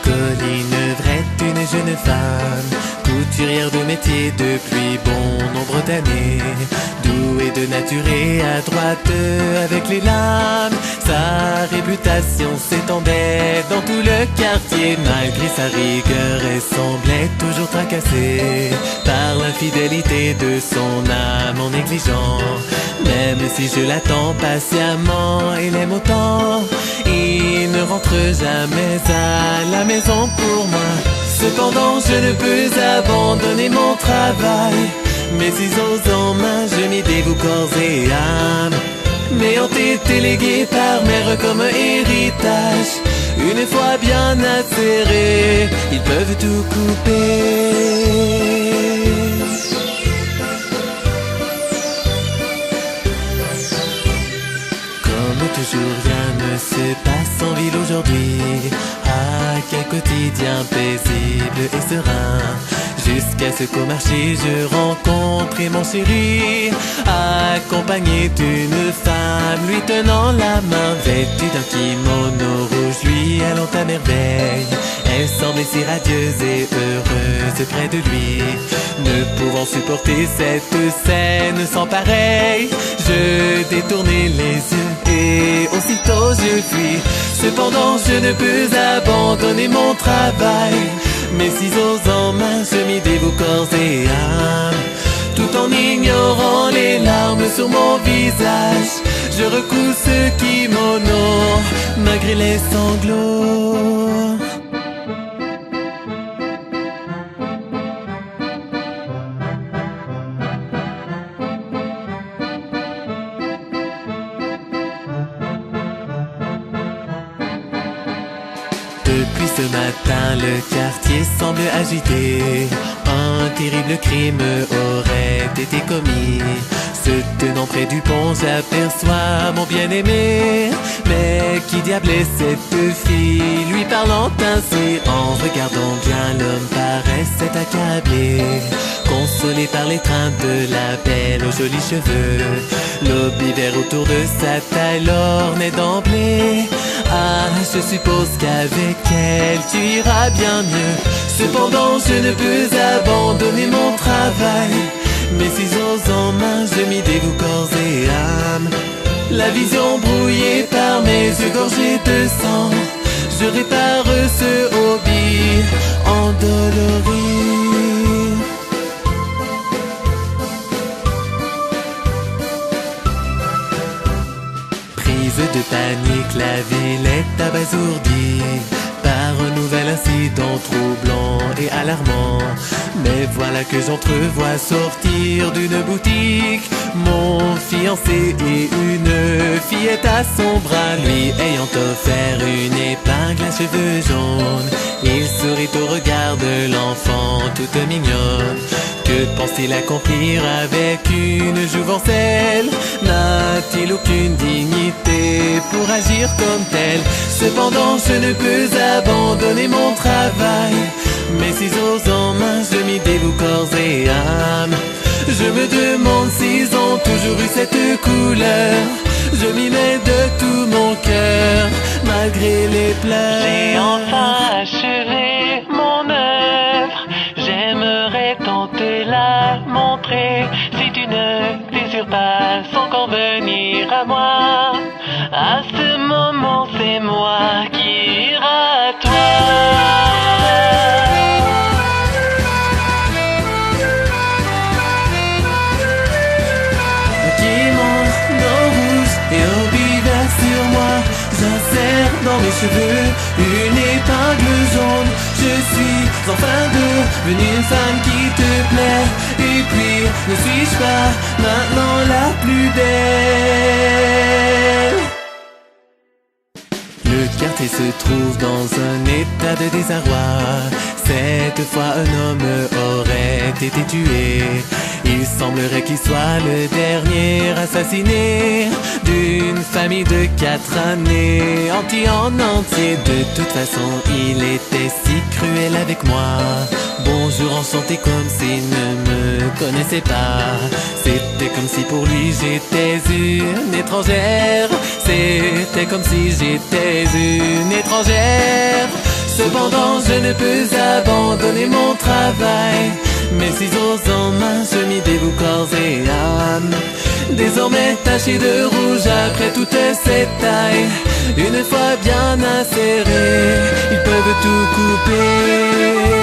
colline vraie une jeune femme, couturière de métier depuis bon nombre d'années, douée de nature et adroite avec les lames. Sa réputation s'étendait dans tout le quartier. Malgré sa rigueur, elle semblait toujours tracassée par l'infidélité de son amant négligent. Même si je l'attends patiemment et l'aime autant, il ne rentre jamais à la maison pour moi. Cependant je ne peux abandonner mon travail, mes ciseaux en main je m'y dévoue corps et âme. M'ayant été légués par mère comme héritage, une fois bien acérés, ils peuvent tout couper. Comme toujours rien ne se passe en ville aujourd'hui. Ah, quel quotidien paisible et serein, jusqu'à ce qu'au marché je rencontre mon chéri, accompagné d'une femme lui tenant la main, vêtue d'un kimono rouge lui allant à merveille. Elle semblait si radieuse et heureuse près de lui, ne pouvant supporter cette scène sans pareil. Je détournai les yeux et aussitôt je fuis. Cependant je ne peux abandonner mon travail, mes ciseaux en main je m'y dévoue corps et âme. Tout en ignorant les larmes sur mon visage, je recouds ce kimono malgré les sanglots. Depuis ce matin, le quartier semble agité. Un terrible crime aurait été commis. Se tenant près du pont, j'aperçois mon bien-aimé. Mais qui diable est cette fille lui parlant ainsi? En regardant bien, l'homme paraissait accablé, consolé par l'étreinte de la belle aux jolis cheveux. L'aube vert autour de sa taille l'ornait d'emblée. Ah, je suppose qu'avec elle tu iras bien mieux. Cependant je ne peux abandonner mon travail, mes ciseaux en main je m'y dévoue corps et âme. La vision brouillée par mes yeux gorgés de sang, je répare ce hobby endolori. De panique, la ville est abasourdie par un nouvel incident troublant et alarmant. Mais voilà que j'entrevois sortir d'une boutique mon fiancé et une fillette à son bras, lui ayant offert une épingle à cheveux jaunes. Il sourit au regard de l'enfant toute mignonne. Que pense-t-il accomplir avec une jouvencelle? N'a-t-il aucune dignité pour agir comme tel? Cependant je ne peux abandonner mon travail, mes ciseaux en main je m'y dévoue corps et âme. Je me demande s'ils ont toujours eu cette couleur. Je m'y mets de tout mon cœur malgré les pleurs. J'ai enfin achevé mon œuvre, j'aimerais tant te la montrer. Si tu ne désires pas encore venir à moi, à ce moment c'est moi qui ira à toi. J'insère dans mes cheveux une épingle jaune. Je suis enfin devenue une femme qui te plaît. Et puis ne suis-je pas maintenant la plus belle? Le quartier se trouve dans un état de désarroi. Cette fois un homme aurait été tué. Il semblerait qu'il soit le dernier assassiné d'une famille de 4 années, entier en entier. De toute façon il était si cruel avec moi. Bonjour enchanté, comme s'il ne me connaissait pas. C'était comme si pour lui j'étais une étrangère. C'était comme si j'étais une étrangère. Cependant je ne peux abandonner mon travail. Mes ciseaux en main, je m'y dévoue corps et âme. Désormais taché de rouge après toutes ces tailles. Une fois bien insérés, ils peuvent tout couper.